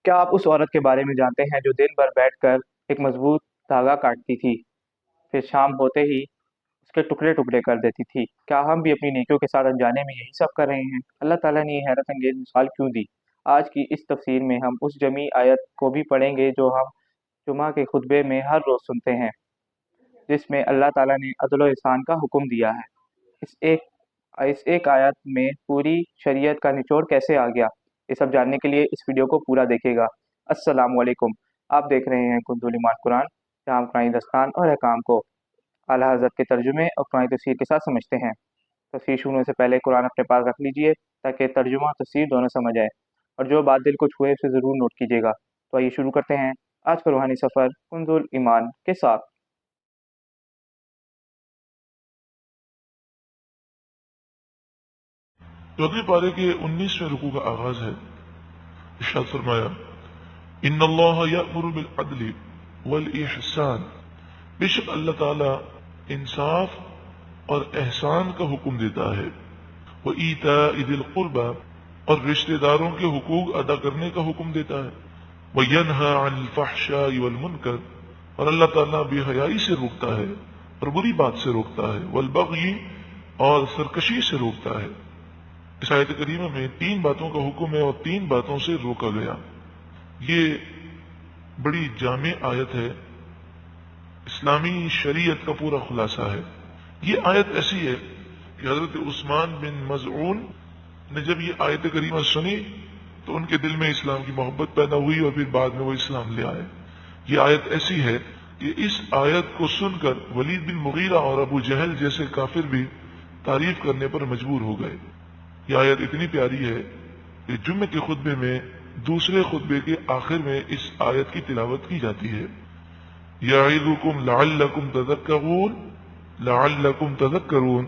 کیا آپ اس عورت کے بارے میں جانتے ہیں جو دن بھر بیٹھ کر ایک مضبوط دھاگا کاٹتی تھی، پھر شام ہوتے ہی اس کے ٹکڑے ٹکڑے کر دیتی تھی؟ کیا ہم بھی اپنی نیکیوں کے ساتھ انجانے میں یہی سب کر رہے ہیں؟ اللہ تعالیٰ نے یہ حیرت انگیز مثال کیوں دی؟ آج کی اس تفسیر میں ہم اس جمی آیت کو بھی پڑھیں گے جو ہم جمعہ کے خطبے میں ہر روز سنتے ہیں، جس میں اللہ تعالیٰ نے عدل و احسان کا حکم دیا ہے۔ اس ایک آیت میں پوری شریعت کا نچوڑ کیسے آ گیا، یہ سب جاننے کے لیے اس ویڈیو کو پورا دیکھے گا۔ السلام علیکم، آپ دیکھ رہے ہیں کنز ایمان قرآن، جہاں ہم قرآن دستان اور احکام کو اعلیٰ حضرت کے ترجمے اور قرآن تفسیر کے ساتھ سمجھتے ہیں۔ تفسیر شروع ہونے سے پہلے قرآن اپنے پاس رکھ لیجئے تاکہ ترجمہ اور تفسیر دونوں سمجھ آئے، اور جو بات دل کو چھوئے اسے ضرور نوٹ کیجیے گا۔ تو آئیے شروع کرتے ہیں آج کا روحانی سفر کنز ایمان کے ساتھ۔ چوتھے پارے کے 19ویں رکوع کا آغاز ہے۔ ارشاد فرمایا، ان اللہ یأمر بالعدل والاحسان، بے شک اللہ تعالی انصاف اور احسان کا حکم دیتا ہے، وایتاء ذی القربى، اور رشتہ داروں کے حقوق ادا کرنے کا حکم دیتا ہے، وینہی عن الفحشاء والمنکر، اور اللہ تعالیٰ بے حیائی سے روکتا ہے اور بری بات سے روکتا ہے، والبغی، اور سرکشی سے روکتا ہے۔ اس آیت کریمہ میں 3 باتوں کا حکم ہے اور 3 باتوں سے روکا گیا۔ یہ بڑی جامع آیت ہے، اسلامی شریعت کا پورا خلاصہ ہے۔ یہ آیت ایسی ہے کہ حضرت عثمان بن مظعون نے جب یہ آیت کریمہ سنی تو ان کے دل میں اسلام کی محبت پیدا ہوئی اور پھر بعد میں وہ اسلام لے آئے۔ یہ آیت ایسی ہے کہ اس آیت کو سن کر ولید بن مغیرہ اور ابو جہل جیسے کافر بھی تعریف کرنے پر مجبور ہو گئے۔ یہ آیت اتنی پیاری ہے کہ جمعے کے خطبے میں دوسرے خطبے کے آخر میں اس آیت کی تلاوت کی جاتی ہے۔ یعظکم لعلکم تذکرون، لعلکم تذکرون،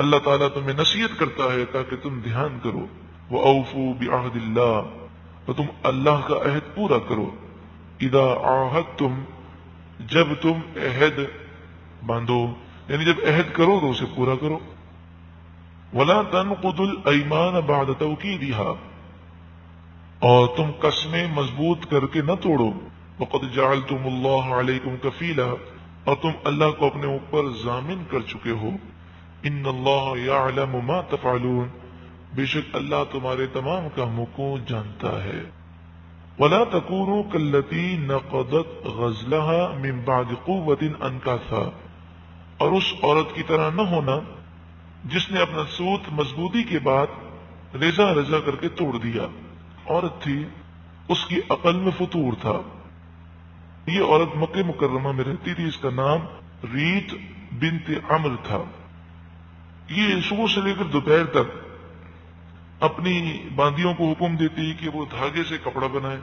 اللہ تعالیٰ تمہیں نصیحت کرتا ہے تاکہ تم دھیان کرو۔ وَأَوْفُوا بِعَهْدِ اللَّهِ، اور تم اللہ کا عہد پورا کرو۔ اذا عاہدتم، جب تم عہد باندھو، یعنی جب عہد کرو تو اسے پورا کرو۔ وَلَا تَنْقُضُوا الْأَيْمَانَ بَعْدَ تَوْكِيدِهَا، اور تم قسمیں مضبوط کر کے نہ توڑو۔ وَقَدْ جَعَلْتُمُ اللَّهَ عَلَيْكُمْ كَفِيلًا، اور تم اللہ کو اپنے اوپر ضامن کر چکے ہو۔ إِنَّ اللَّهَ يَعْلَمُ مَا تَفْعَلُونَ، بے شک اللہ تمہارے تمام کاموں کو جانتا ہے۔ وَلَا تَكُونُوا كَالَّتِي نَقَضَتْ غَزْلَهَا مِنْ بَعْدِ قُوَّةٍ أَنْكَاثًا، اور اس عورت کی طرح نہ ہونا جس نے اپنا سوت مضبوطی کے بعد ریزہ ریزہ کر کے توڑ دیا۔ عورت تھی، اس کی عقل میں فطور تھا۔ یہ عورت مکہ مکرمہ میں رہتی تھی، اس کا نام ریت بنت عمر تھا۔ یہ صبح سے لے کر دوپہر تک اپنی باندیوں کو حکم دیتی کہ وہ دھاگے سے کپڑا بنائے،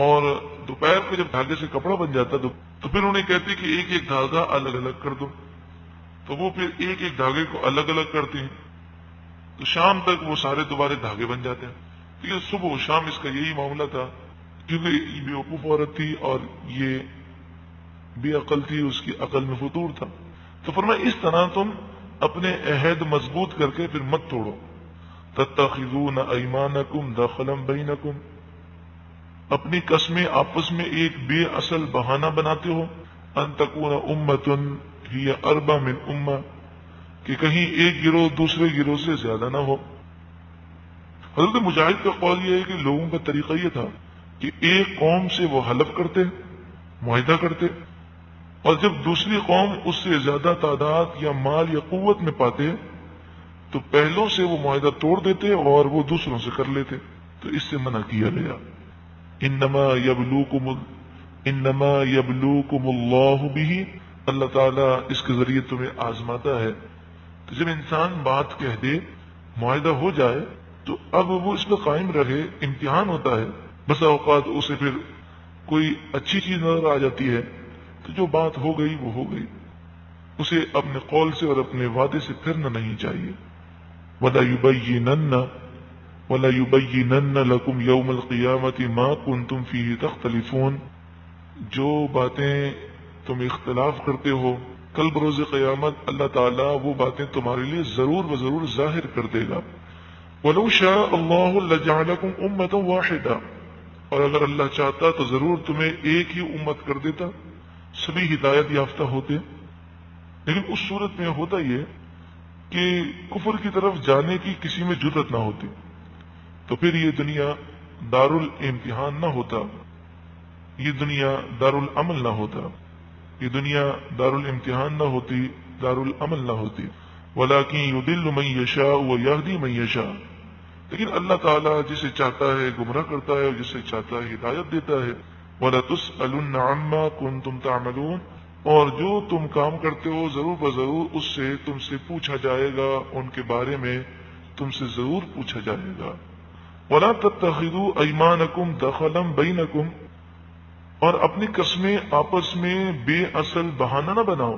اور دوپہر کو جب دھاگے سے کپڑا بن جاتا تو پھر انہیں کہتی کہ ایک ایک دھاگا الگ الگ کر دو، تو وہ پھر ایک ایک دھاگے کو الگ الگ کرتے ہیں، تو شام تک وہ سارے دوبارے دھاگے بن جاتے ہیں۔ تو یہ صبح و شام اس کا یہی معاملہ تھا، کیونکہ یہ بیوقوف عورت تھی اور یہ بے عقل تھی، اس کی عقل میں فطور تھا۔ تو فرمایا اس طرح تم اپنے عہد مضبوط کر کے پھر مت توڑو۔ تتخذون ایمانکم دخلا بینکم، اپنی قسمیں آپس میں ایک بے اصل بہانہ بناتے ہو۔ ان تکون امۃ ہی اربع من امہ، کہ کہیں ایک گروہ دوسرے گروہ سے زیادہ نہ ہو۔ حضرت مجاہد کا قول یہ ہے کہ لوگوں کا طریقہ یہ تھا کہ ایک قوم سے وہ حلف کرتے، معاہدہ کرتے، اور جب دوسری قوم اس سے زیادہ تعداد یا مال یا قوت میں پاتے تو پہلوں سے وہ معاہدہ توڑ دیتے اور وہ دوسروں سے کر لیتے۔ تو اس سے منع کیا گیا۔ انما یبلوکم اللہ بہ، اللہ تعالیٰ اس کے ذریعے تمہیں آزماتا ہے۔ تو جب انسان بات کہہ دے، معاہدہ ہو جائے، تو اب وہ اس پہ قائم رہے، امتحان ہوتا ہے۔ بس اوقات اسے پھر کوئی اچھی چیز نظر آ جاتی ہے تو جو بات ہو گئی وہ ہو گئی، اسے اپنے قول سے اور اپنے وعدے سے پھرنا نہیں چاہیے۔ وَلَيُبَيِّنَنَّ لَكُمْ يَوْمَ الْقِيَامَةِ مَا كُنْتُمْ فِيهِ تَخْتَلِفُونَ، جو باتیں تم اختلاف کرتے ہو کل بروز قیامت اللہ تعالیٰ وہ باتیں تمہارے لیے ضرور و ضرور ظاہر کر دے گا۔ وَلَوْ شَاءَ اللَّهُ لَجَعَلَكُمْ أُمَّةً وَاحِدَةً، اور اگر اللہ چاہتا تو ضرور تمہیں ایک ہی امت کر دیتا، سبھی ہدایت یافتہ ہوتے، لیکن اس صورت میں ہوتا یہ کہ کفر کی طرف جانے کی کسی میں جرأت نہ ہوتی، تو پھر یہ دنیا دار الامتحان نہ ہوتا، یہ دنیا دار العمل نہ ہوتا، یہ دنیا دار الامتحان نہ ہوتی، دار العمل نہ ہوتی۔ وَلَٰكِن يُضِلُّ مَن يَشَاءُ وَيَهْدِي مَن يَشَاءُ، لیکن اللہ تعالیٰ جسے چاہتا ہے گمراہ کرتا ہے اور جسے چاہتا ہے ہدایت دیتا ہے۔ وَلَتُسْأَلُنَّ عَمَّا كُنتُمْ تَعْمَلُونَ، اور جو تم کام کرتے ہو ضرور بضرور اس سے تم سے پوچھا جائے گا، ان کے بارے میں تم سے ضرور پوچھا جائے گا۔ وَلَا تَتَّخِذُوا أَيْمَانَكُمْ دَخَلًا بَيْنَكُمْ، اور اپنی قسمیں آپس میں بے اصل بہانہ نہ بناؤ۔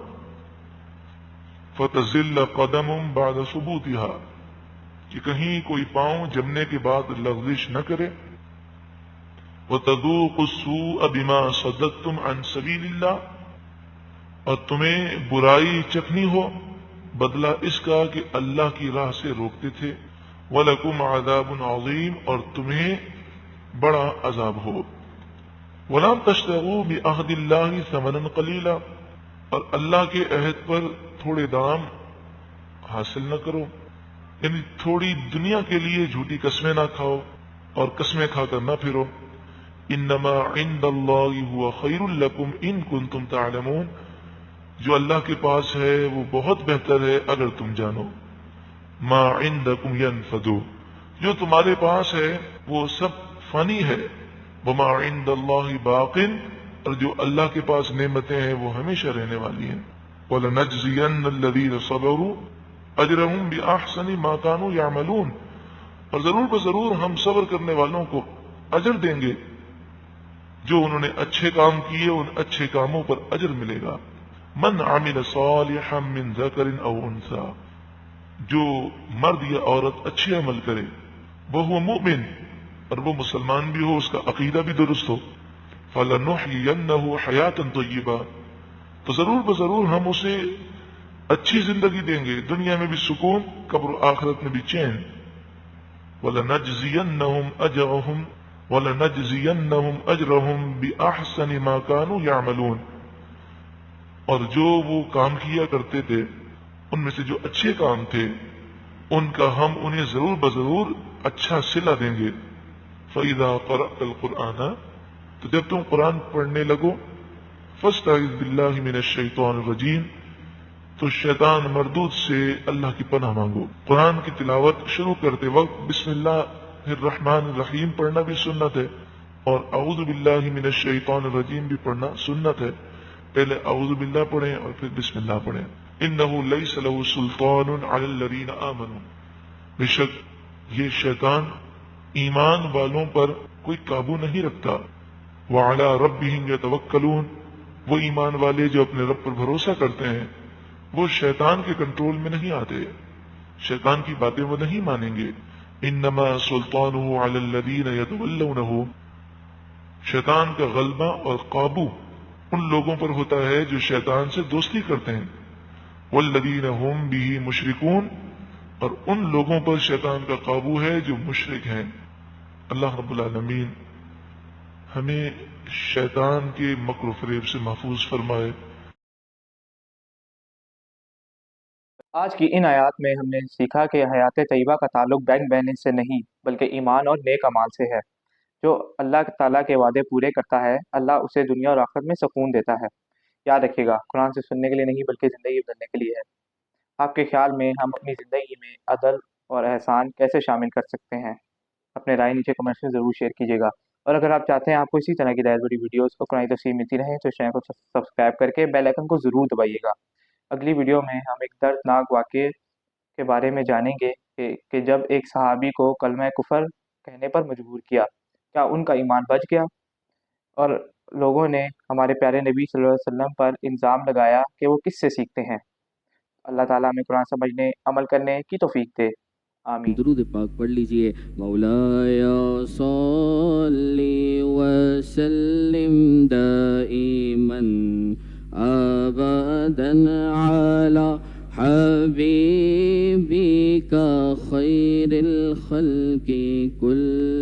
فَتَزِلَّ قَدَمٌ بَعْدَ ثُبُوتِهَا، کہ کہیں کوئی پاؤں جمنے کے بعد لغزش نہ کرے۔ وَتَذُوقُوا السُّوءَ بِمَا صَدَّدتُّمْ عَنْ سَبِيلِ اللَّهِ، اور تمہیں برائی چکھنی ہو بدلہ اس کا کہ اللہ کی راہ سے روکتے تھے۔ وَلَكُمْ عَذَابٌ عَظِيمٌ، اور تمہیں بڑا عذاب ہو۔ وَلَا تَشْتَرُوا بِعَهْدِ اللَّهِ ثَمَنًا قَلِيلًا، اور اللہ کے عہد پر تھوڑے دام حاصل نہ کرو، یعنی تھوڑی دنیا کے لیے جھوٹی قسمیں نہ کھاؤ اور قسمیں کھا کر نہ پھرو۔ انما عند اللہ هو خیر لکم ان کنتم تعلمون، جو اللہ کے پاس ہے وہ بہت بہتر ہے اگر تم جانو۔ ما عندکم ینفد، جو تمہارے پاس ہے وہ سب فانی ہے۔ وما عند اللہ باق، اور جو اللہ کے پاس نعمتیں ہیں وہ ہمیشہ رہنے والی ہیں۔ وَلَنَجْزِيَنَّ الَّذِينَ صَبَرُوا أَجْرَهُمْ بِأَحْسَنِ مَا كَانُوا يَعْمَلُونَ، اور ضرور بضرور ہم صبر کرنے والوں کو اجر دیں گے، جو انہوں نے اچھے کام کیے ان اچھے کاموں پر اجر ملے گا۔ من عمل صالحا من ذکر او انثى، جو مرد یا عورت اچھے عمل کرے، وہ مؤمن، اور وہ مسلمان بھی ہو، اس کا عقیدہ بھی درست ہو، فَلَنُحْيِيَنَّهُ حَيَاةً طَيِّبَةً، تو ضرور بضرور ہم اسے اچھی زندگی دیں گے، دنیا میں بھی سکون، قبر و آخرت میں بھی چین۔ وَلَنَجْزِيَنَّهُمْ أَجْرَهُمْ بِأَحْسَنِ مَا كَانُوا يَعْمَلُونَ، اور جو وہ کام کیا کرتے تھے ان میں سے جو اچھے کام تھے ان کا ہم انہیں ضرور بضرور اچھا صلہ دیں گے۔ فَإِذَا قَرَأْتَ الْقُرْآنَ، تو جب تم قرآن پڑھنے لگو، فَاسْتَعِذْ بِاللَّهِ مِنَ الشَّيْطَانِ الرَّجِيمِ، تو شیطان مردود سے اللہ کی پناہ مانگو۔ قرآن کی تلاوت شروع کرتے وقت بسم اللہ الرحمن الرحیم پڑھنا بھی سنت ہے، اور اعوذ باللہ من الشیطان الرجیم بھی پڑھنا سنت ہے۔ پہلے اعوذ باللہ پڑھیں اور پھر بسم اللہ پڑھیں۔ انہ لیس لہ سلطان علی الذین آمنوا، بے شک یہ شیطان ایمان والوں پر کوئی قابو نہیں رکھتا۔ وعلی ربہم یتوکلون، وہ ایمان والے جو اپنے رب پر بھروسہ کرتے ہیں وہ شیطان کے کنٹرول میں نہیں آتے، شیطان کی باتیں وہ نہیں مانیں گے۔ انما سلطانہ علی الذین یتولونہ، شیطان کا غلبہ اور قابو ان لوگوں پر ہوتا ہے جو شیطان سے دوستی کرتے ہیں۔ والذین هم به مشرکون، اور ان لوگوں پر شیطان کا قابو ہے جو مشرک ہیں۔ اللہ رب العالمین ہمیں شیطان کے مکر و فریب سے محفوظ فرمائے۔ آج کی ان آیات میں ہم نے سیکھا کہ حیات طیبہ کا تعلق بینک بیلنس سے نہیں بلکہ ایمان اور نیک اعمال سے ہے۔ جو اللہ تعالیٰ کے وعدے پورے کرتا ہے اللہ اسے دنیا اور آخرت میں سکون دیتا ہے۔ یاد رکھیے گا، قرآن سے سننے کے لیے نہیں بلکہ زندگی بدلنے کے لیے ہے۔ آپ کے خیال میں ہم اپنی زندگی میں عدل اور احسان کیسے شامل کر سکتے ہیں؟ اپنے رائے نیچے کمنٹس میں ضرور شیئر کیجیے گا، اور اگر آپ چاہتے ہیں آپ کو اسی طرح کی دائر بڑی ویڈیوز اور قرآن تفسیر ملتی رہیں تو چینل کو سبسکرائب کر کے بیل آئکن کو ضرور دبائیے گا۔ اگلی ویڈیو میں ہم ایک دردناک واقعے کے بارے میں جانیں گے کہ جب ایک صحابی کو کلمہ کفر کہنے پر مجبور کیا، کیا ان کا ایمان بچ گیا؟ اور لوگوں نے ہمارے پیارے نبی صلی اللہ علیہ وسلم پر الزام لگایا کہ وہ کس سے سیکھتے ہیں۔ اللہ تعالیٰ ہمیں قرآن سمجھنے عمل کرنے کی توفیق دے، آمین۔ درود پاک پڑھ لیجئے۔ مولایا صلی وسلم دائما ابدا علی حبیبک خیر الخلق کل